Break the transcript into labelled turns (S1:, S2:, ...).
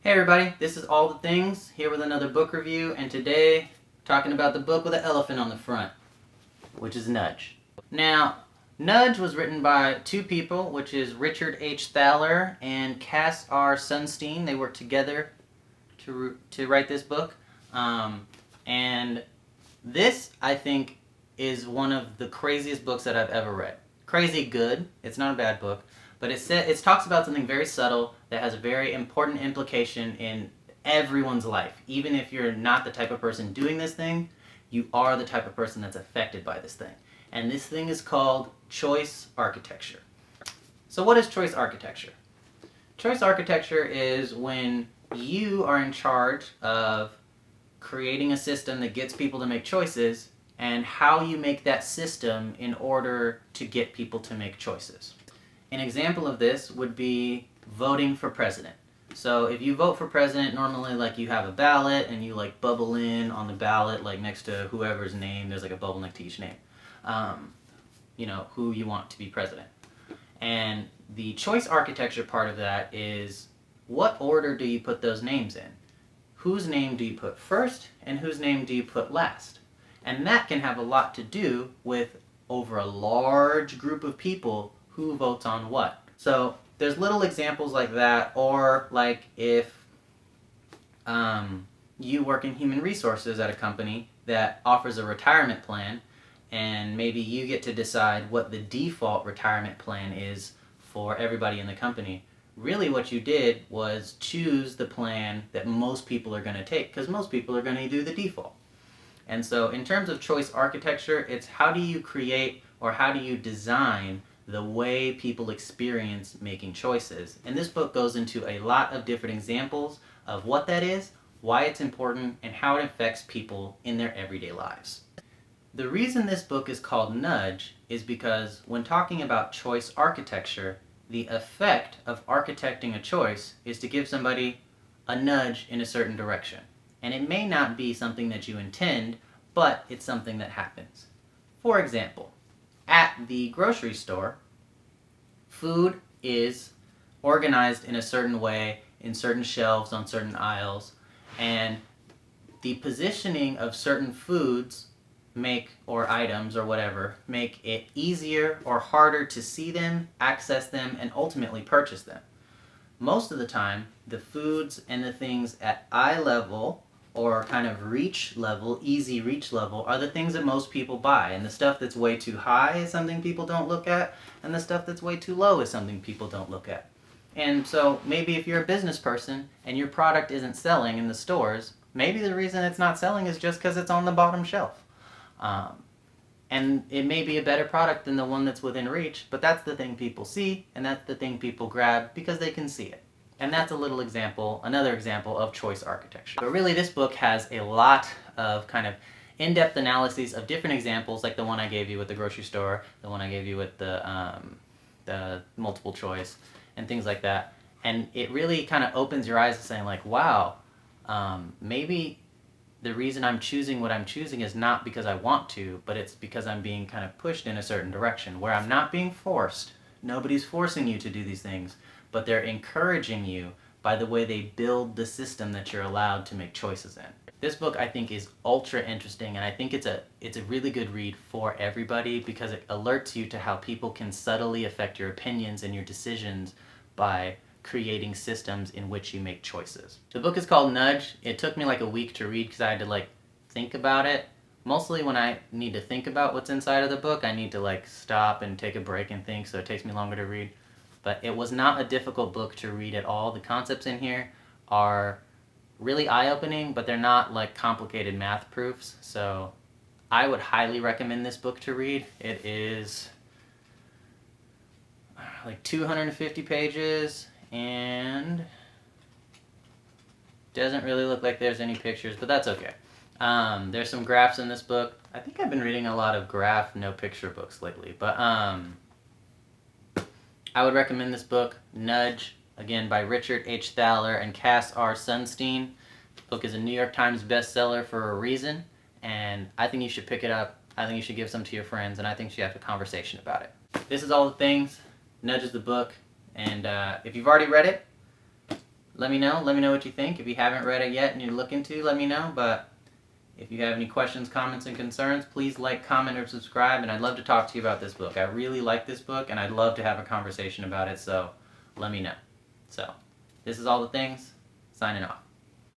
S1: Hey everybody, this is All the Things, here with another book review, and today talking about the book with the elephant on the front, which is Nudge. Now, Nudge was written by two people, which is Richard H. Thaler and Cass R. Sunstein. They worked together to write this book, and this, I think, is one of the craziest books that I've ever read. Crazy good, it's not a bad book, but it talks about something very subtle that has a very important implication in everyone's life. Even if you're not the type of person doing this thing, you are the type of person that's affected by this thing. And this thing is called choice architecture. So what is choice architecture? Choice architecture is when you are in charge of creating a system that gets people to make choices and how you make that system in order to get people to make choices. An example of this would be voting for president. So if you vote for president, normally like you have a ballot and you like bubble in on the ballot like next to whoever's name, there's like a bubble next to each name. Who you want to be president. And the choice architecture part of that is what order do you put those names in? Whose name do you put first and whose name do you put last? And that can have a lot to do with over a large group of people who votes on what. So there's little examples like that, or like if you work in human resources at a company that offers a retirement plan, and maybe you get to decide what the default retirement plan is for everybody in the company. Really what you did was choose the plan that most people are going to take, because most people are going to do the default. And so in terms of choice architecture, it's how do you create or how do you design the way people experience making choices. And this book goes into a lot of different examples of what that is, why it's important, and how it affects people in their everyday lives. The reason this book is called Nudge is because when talking about choice architecture, the effect of architecting a choice is to give somebody a nudge in a certain direction. And it may not be something that you intend, but it's something that happens. For example, at the grocery store, food is organized in a certain way, in certain shelves, on certain aisles, and the positioning of certain foods or items or whatever, make it easier or harder to see them, access them, and ultimately purchase them. Most of the time, the foods and the things at eye level or kind of reach level, easy reach level, are the things that most people buy. And the stuff that's way too high is something people don't look at, and the stuff that's way too low is something people don't look at. And so maybe if you're a business person and your product isn't selling in the stores, maybe the reason it's not selling is just because it's on the bottom shelf. And it may be a better product than the one that's within reach, but that's the thing people see, and that's the thing people grab because they can see it. And that's another example of choice architecture. But really this book has a lot of kind of in-depth analyses of different examples, like the one I gave you with the grocery store, the one I gave you with the multiple choice, and things like that. And it really kind of opens your eyes to saying like, wow, maybe the reason I'm choosing what I'm choosing is not because I want to, but it's because I'm being kind of pushed in a certain direction, where I'm not being forced. Nobody's forcing you to do these things, but they're encouraging you by the way they build the system that you're allowed to make choices in. This book I think is ultra interesting, and I think it's a really good read for everybody because it alerts you to how people can subtly affect your opinions and your decisions by creating systems in which you make choices. The book is called Nudge. It took me like a week to read because I had to think about it. Mostly when I need to think about what's inside of the book, I need to stop and take a break and think, so it takes me longer to read. But it was not a difficult book to read at all. The concepts in here are really eye-opening, but they're not complicated math proofs. So I would highly recommend this book to read. It is 250 pages and doesn't really look like there's any pictures, but that's okay. There's some graphs in this book. I think I've been reading a lot of graph, no picture books lately, but I would recommend this book, Nudge, again by Richard H. Thaler and Cass R. Sunstein. The book is a New York Times bestseller for a reason, and I think you should pick it up. I think you should give some to your friends, and I think you should have a conversation about it. This is All the Things. Nudge is the book, and if you've already read it, Let me know. Let me know what you think. If you haven't read it yet and you're looking to, let me know. But if you have any questions, comments, and concerns, please like, comment, or subscribe. And I'd love to talk to you about this book. I really like this book, and I'd love to have a conversation about it. So let me know. So this is All the Things. Signing off.